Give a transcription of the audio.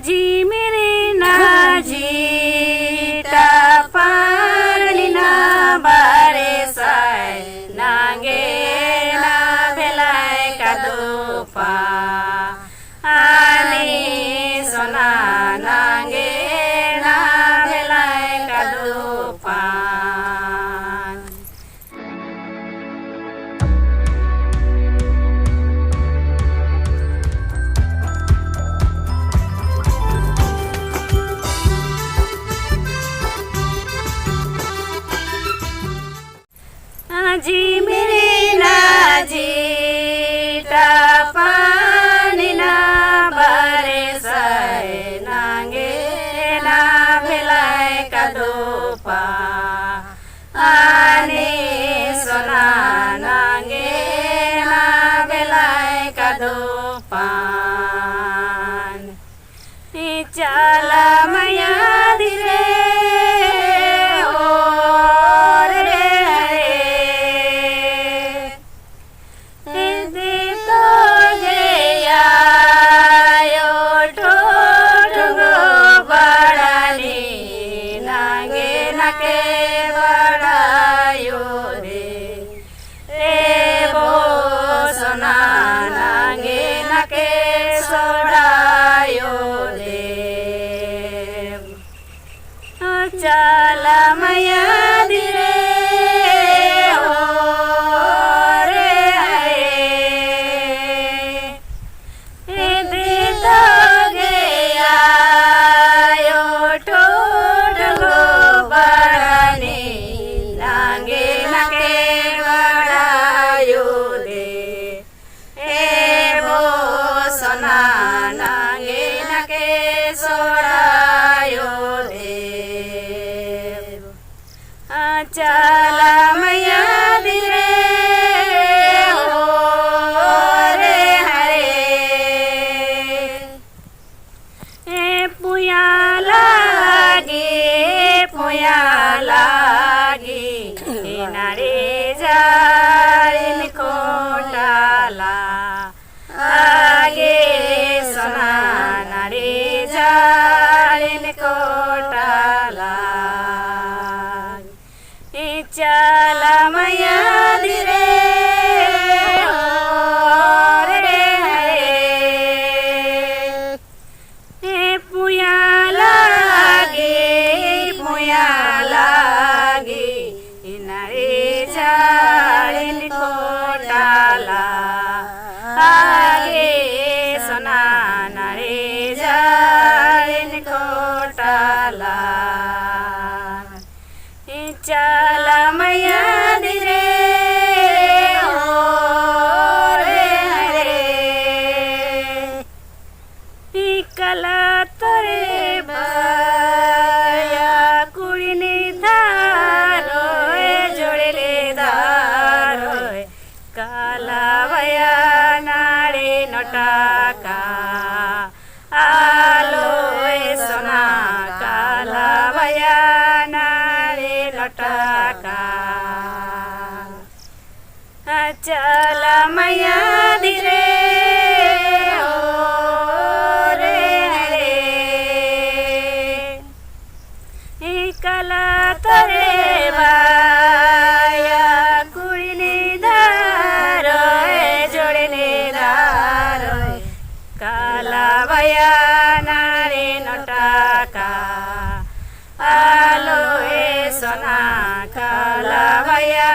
जी मेरे नाजी टापालिना बारे साय नागे ना भेलाय कादोपा आनी सोना नागे ना भेलाय कादोपा जी मेरे नाजी टापानिना बारे साय नागे ना भेलाय कादोपा आने सोना नागे ना भेलाय कादोपा चला मैया धीरे चला मैया धीरे हो रे दे तो गया यो ठोडलो बड़ानी नागे नागे बड़ायो दे वो सोना नागे नागे सोड़ायो दे चला मैया धीरे हो रे हरे पुया लागी नारे जारिन कोटाला आगे सोना नारे जारिन कोटाला चला मैया धीरे हो रे हरे पुया लागे नारे जारिन कोटाला आगे सोना नारे जारिन कोटाला चला मैया धीरे हो रे हरे कला तोरे बाया कुड़ी ने धारो जोड़े धारो काला भया नारे नटाका आलो सोना काला भया लटाका चला मैया धीरे हो रे हरे कला तोरे बाया कुड़ी ने धारो जोड़े ने धारो काला भया नारे नटाका आलो सोना काला भया